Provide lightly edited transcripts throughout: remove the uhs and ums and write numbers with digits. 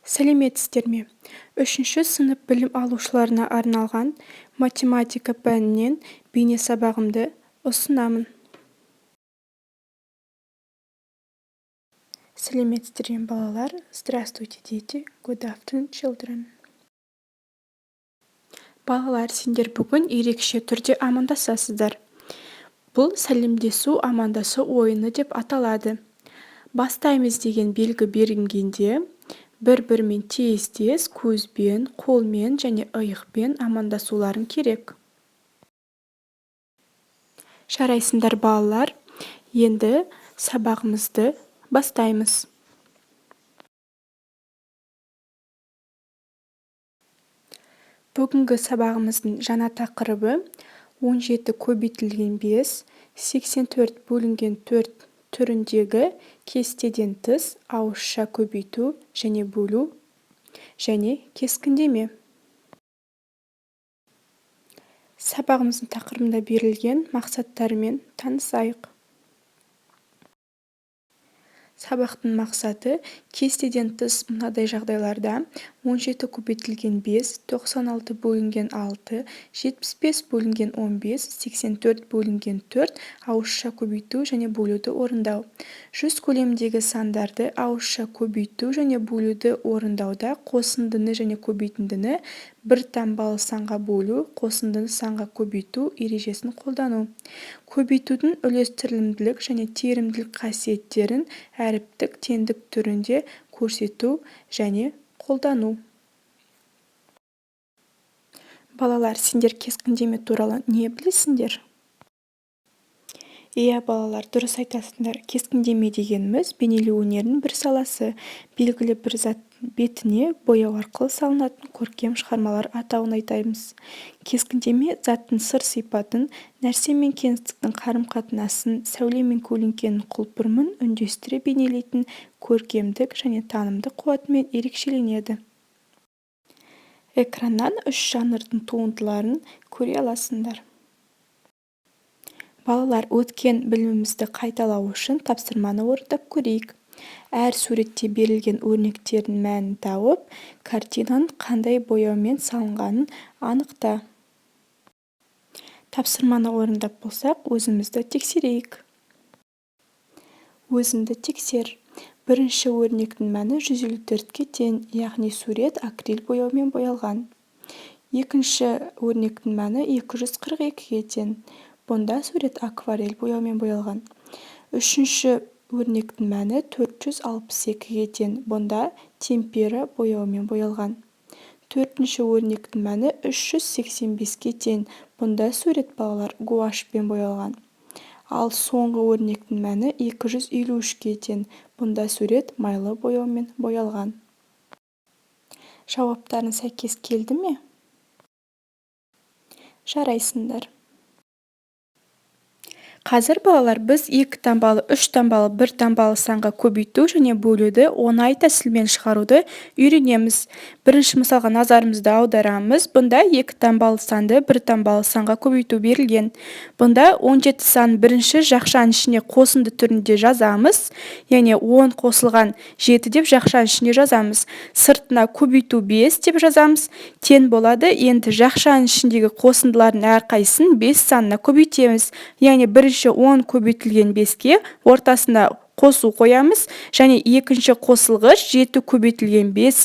Сәлеметсіздер ме? 3-ші сынып білім алушыларына арналған математика пәнінен бейне сабағымды ұсынамын. Сәлеметсіздер ме, балалар? Здравствуйте, дети. Good afternoon, children. Балалар, сендер бүгін ерекше түрде амандасасыздар. Бұл сәлемдесу амандасу ойыны деп аталады. Бастаймыз деген белгі берілгенде бір-бірімен тез-тез көзбен, қолмен және иықпен амандасуларын керек. Жарайсыңдар балалар, енді сабағымызды бастаймыз. Бүгінгі сабағымыздың жаңа тақырыбы 17 көбейтілген 5, 84 бөлінген 4 түріндегі кестеден тыс ауызша көбейту және бөлу және кескіндеме. Сабағымыздың тақырыбында берілген мақсаттарымен танысайық. Сабақтың мақсаты кестеден тыс мынадай жағдайларда 17 көбейтілген 5, 96 бөлінген 6, 75 бөлінген 15, 84 бөлінген 4 ауызша көбейту және бөлуді орындау. 100 көлеміндегі сандарды ауызша көбейту және бөлуді орындауда қосындыны және көбейтіндіні бір таңбалы санға бөлу, қосындыны санға көбейту ережесін қолдану. Көбейтудің үлестірілімділік және терімділік қасиеттерін әріптік теңдік түрінде көрсету және қолдану. Балалар, сендер кескіндеме туралы не білесіңдер? Иә, балалар, дұрыс айтасыңдар. Кескіндеме дегеніміз бейнелеу өнерінің бір саласы. Белгілі бір зат бетіне бояу арқылы салынатын көркем шығармалар атауын айтаймыз. Кескіндеме заттың сыр-сипатын, нәрсе мен кеңістіктің қарым-қатынасын, сәуле мен көлеңкенің құлпырымын үндестіре бейнелейтін көркемдік және танымдық қуатымен ерекшеленеді. Экраннан 3 жанрдың туындыларын көре аласыңдар. Балалар, өткен білімімізді қайталау үшін тапсырманы орындап көрейік. Әр суретте берілген өрнектердің мәнін тауып, картинаның қандай бояумен салынғанын анықта. Тапсырманы орындап болсақ, өзімізді тексерейік. Өзіңді тексер. Бірінші өрнектің мәні 154-ке тең, яғни сурет акриль бояумен боялған. Екінші өрнектің мәні 242-ге тең. Бұнда сурет акварель бояумен боялған. Үшінші өрнектің мәні 462-ге тең. Бұнда темпера бояумен боялған. Төртінші өрнектің мәні 385-ге тең. Бұнда сурет балалар гуашьпен боялған. Ал соңғы өрнектің мәні 253-ге тең. Бұнда сурет майлы бояумен боялған. Жауаптарын сәйкес келді ме? Жарайсыңдар. Қазір балалар біз 2 таңбалы, 3 таңбалы, 1 таңбалы санға көбейту және бөлуді оңай тәсілмен шығаруды үйренеміз. Бірінші мысалға назарымызды аударамыз. Бұнда 2 таңбалы санды 1 таңбалы санға көбейту берілген. Бұнда 17 сан бірінші жақшаның ішіне қосынды түрінде жазамыз. Яғни 10 қосылған 7 деп жақшаның ішіне жазамыз. Сыртына көбейту 5 деп жазамыз. Тең болады. Енді жақшаның ішіндегі қосындылардың әрқайсысын 5 санына көбейтеміз. Яғни бірінші 10 көбейтілген 5-ке ортасына қосу қоямыз, және екінші қосылғыш 7 көбейтілген 5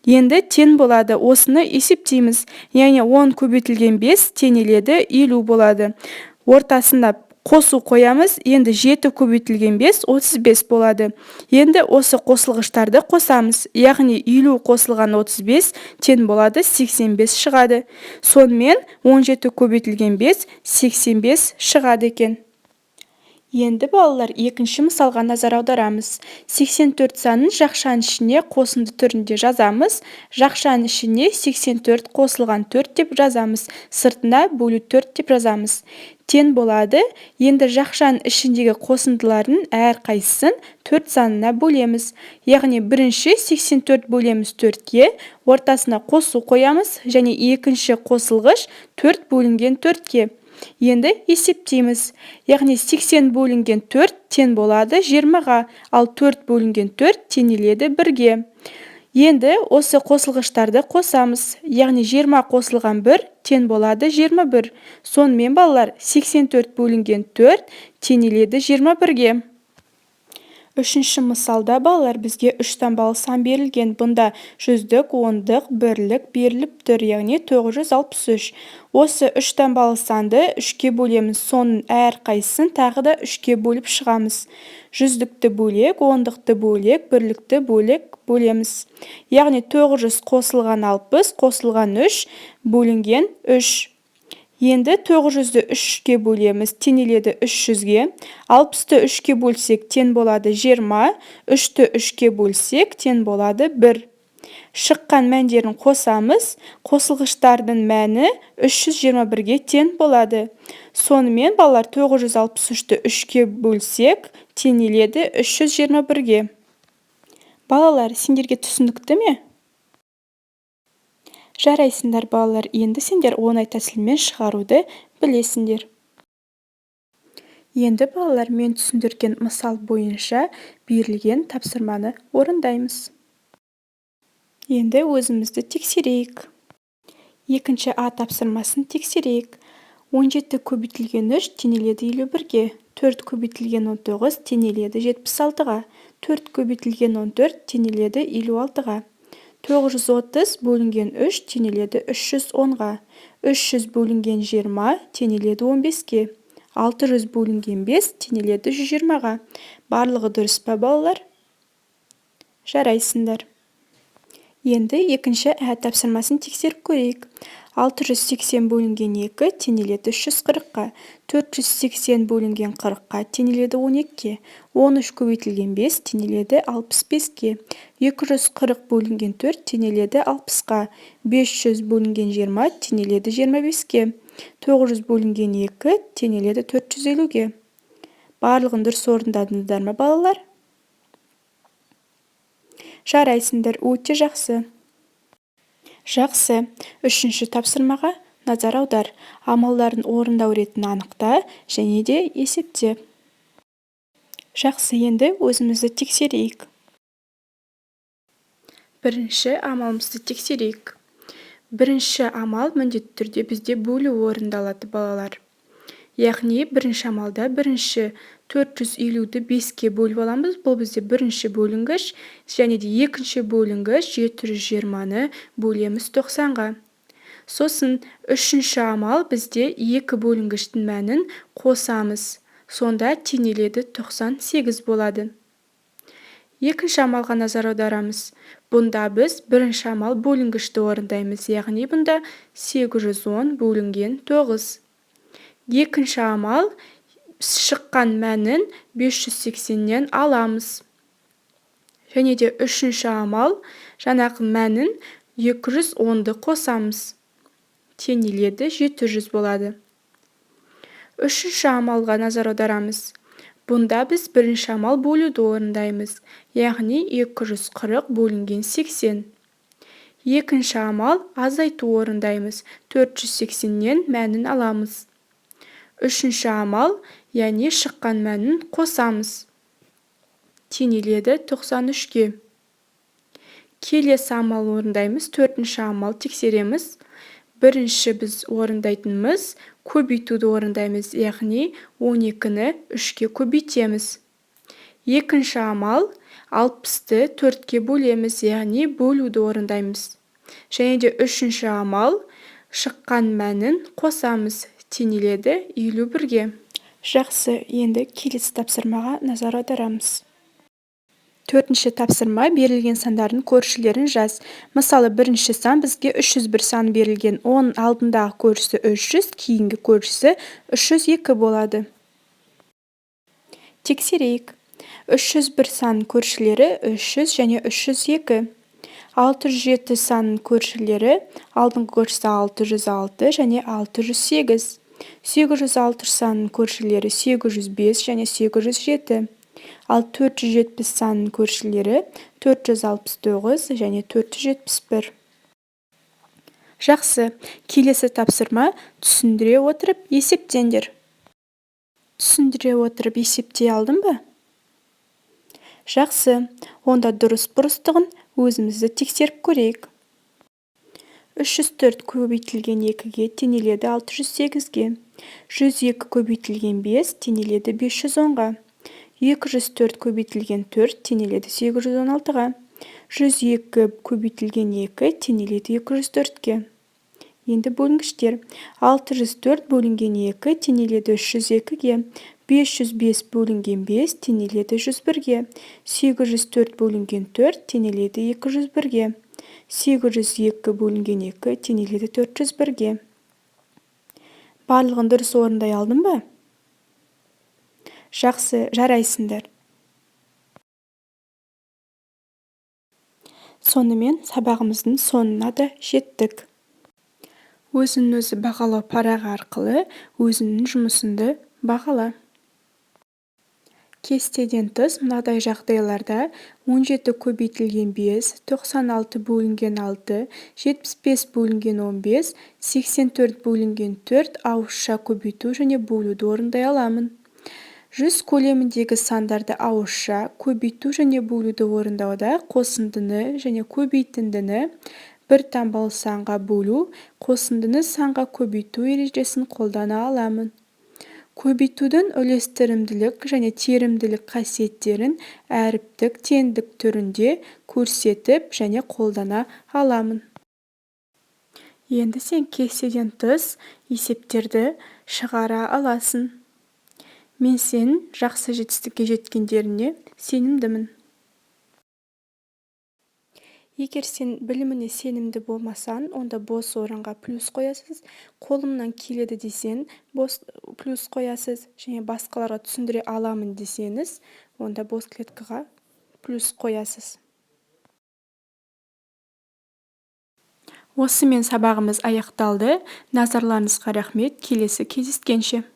енді тең болады. Осыны есептейміз. Яғни 10 көбейтілген 5 теңеледі 50 болады. Ортасында қосу қоямыз, енді 7 көбейтілген 5 35 болады. Енді осы қосылғыштарды қосамыз. Яғни 50 қосылған 35 тең болады 85 шығады. Сонымен 17 көбейтілген 5 85 шығады екен. Енді балалар екінші мысалға назар аударамыз. 84 санын жақшаның ішіне қосынды түрінде жазамыз. Жақшаның ішіне 84 қосылған 4 деп жазамыз. Сыртына бөлу 4 деп жазамыз. Тең болады. Енді жақшаның ішіндегі қосындылардың әрқайсысын 4 санына бөлеміз. Яғни бірінші 84 бөлеміз 4-ке, ортасына қосу қоямыз, және екінші қосылғыш 4 бөлінген 4-ке. Енді есептейміз. Яғни 80 бөлінген 4 тең болады 20-ға, ал 4 бөлінген 4 теңеледі 1-ге. Енді осы қосылғыштарды қосамыз. Яғни 20 қосылған 1 тең болады 21. Сонымен балалар 84 бөлінген 4 теңеледі 21-ге. Үшінші мысалда балалар бізге 3 таңбалы сан берілген. Бұнда жүздік, ондық, бірлік беріліп тұр, яғни 963. Осы 3 таңбалы санды 3-ке бөлеміз. Соның әрқайсысын тағы да 3-ке бөліп шығамыз. Жүздікті бөлек, ондықты бөлек, бірлікті бөлек бөлеміз. Яғни 900 қосылған 60, қосылған 3 бөлінген 3. Енді 900-ді 3-ке бөлеміз, теңеледі 300-ге. 60-ты 3-ке бөлсек, тең болады 20, 3-ті 3-ке бөлсек, тең болады 1. Шыққан мәндерін қосамыз, қосылғыштардың мәні 321-ге тең болады. Сонымен балалар 963-ті 3-ке бөлсек, теңеледі 321-ге. Балалар, сендерге түсінікті ме? Жарайсыңдар балалар, енді сендер оңай тәсілмен шығаруды білесіңдер. Енді балалар, мен түсіндірген мысал бойынша берілген тапсырманы орындаймыз. Енді өзімізді тексерейік. Екінші А тапсырмасын тексерейік. 17 көбейтілген 3 теңеледі 51-ге. 4 көбейтілген 19 теңеледі 76-ға. 4 көбейтілген 14 теңеледі 56-ға. 930 бөлінген 3 теңеледі 310-ға. 300 бөлінген 20 теңеледі 15-ке. 600 бөлінген 5 теңеледі 120-ға. Барлығы дұрыс па балалар? Жарайсыңдар. Енді екінші Ә тапсырмасын тексеріп көрейік. 680 бөлінген 2 теңеледі 340-қа. 480 бөлінген 40-қа теңеледі 12-ке. 13 көбейтілген 5 теңеледі 65-ке. 240 бөлінген 4 теңеледі 60-қа. 500 бөлінген 20 теңеледі 25-ке. 900 бөлінген 2 теңеледі 450-ге. Барлығын дұрыс орындадыңыздар ма балалар? Жарайсыңдар, өте жақсы. Жақсы. Үшінші тапсырмаға назар аудар. Амалдарын орындау ретін анықта және де есепте. Жақсы, енді өзімізді тексерейік. Бірінші амалымызды тексерейік. Бірінші амал міндетті түрде бізде бөлу орындалады балалар. Яғни бірінші амалда бірінші 450-ді 5-ке бөліп аламыз. Бұл бізде бірінші бөлінгіш, және де екінші бөлінгіш 720-ны бөлеміз 90-ға. Сосын үшінші амал бізде 2 бөлінгіштің мәнін қосамыз. Сонда теңеледі 98 болады. Екінші амалға назар аударамыз. Бұнда біз бірінші амал бөлінгішті орындаймыз. Яғни бұнда 810 бөлінген 9. Екінші амал шыққан мәнін 580-нен аламыз. Және де үшінші амал жаңағы мәнін 210-ды қосамыз. Теңеледі 700 болады. Үшінші амалға назар аударамыз. Бұнда біз бірінші амал бөлуді орындаймыз. Яғни 240 бөлінген 80. Екінші амал азайту орындаймыз. 480-нен мәнін аламыз. Үшінші амал, яғни шыққан мәнін қосамыз. Теңеледі 93-ге. Келесі амал орындаймыз. Төртінші амал тексереміз. Бірінші біз орындайтынымыз көбейтуді орындаймыз. Яғни 12-ні 3-ке көбейтеміз. Екінші амал 60-ті 4-ке бөлеміз. Яғни бөлуді орындаймыз. Және де үшінші амал шыққан мәнін қосамыз. Теңеледі 51-ге. Жақсы, енді келесі тапсырмаға назар аударамыз. Төртінші тапсырма берілген сандардың көршілерін жаз. Мысалы, бірінші сан бізге 301 сан берілген. Оның алдындағы көршісі 300, кейінгі көршісі 302 болады. Тексерейік. 301 сан көршілері 300 және 302. 607 сан көршілері алдыңғы көршісі 606 және 608. 806 сан көршілері 805 және 807. Ал 470 сан көршілері 469 және 471. Жақсы, келесі тапсырма түсіндіре отырып есептеңдер. Түсіндіре отырып есептей алдың ба? Жақсы, онда дұрыс бұрыстығын өзімізді тексеріп көрейік. 304 көбейтілген 2-ге теңеледі 608-ге. 102 көбейтілген 5 теңеледі 510-ға. 204 көбейтілген 4 теңеледі 816-ға. 102 көбейтілген 2 теңеледі 204-ге. Енді бөлінгіштер. 604 бөлінген 2 теңеледі 302-ге. 505 бөлінген 5 теңеледі 101-ге. 804 бөлінген 4 теңеледі 201-ге. 802 бөлінген 2 теңеледі 401-ге. Барлығын дұрыс орындай алдым ба? Жақсы, жарайсыңдар. Сонымен сабағымыздың соңына да жеттік. Өзін-өзі бағалау парағы арқылы өзіңнің жұмысыңды бағала. Кестеден тыс мынадай жағдайларда 17 көбейтілген 5, 96 бөлінген 6, 75 бөлінген 15, 84 бөлінген 4 ауызша көбейту және бөлуді орындай аламын. 100 көлеміндегі сандарды ауызша көбейту және бөлуді орындауда қосындыны және көбейтіндіні бір таңбалы санға бөлу, қосындыны санға көбейту ережесін қолдана аламын. Көбейтудің үлестірімділік және терімділік қасиеттерін әріптік теңдік түрінде көрсетіп және қолдана аламын. Енді сен кестеден тыс есептерді шығара аласың. Мен сенің жақсы жетістікке жеткендеріне сенімдімін. Егер сен біліміне сенімді болмасаң, онда бос орынға плюс қоясыз. Қолымнан келеді десең, бос плюс қоясыз. Және басқаларға түсіндіре аламын десеңіз, онда бос клеткаға плюс қоясыз. Осымен сабағымыз аяқталды. Назарларыңызға рахмет. Келесі кездескенше.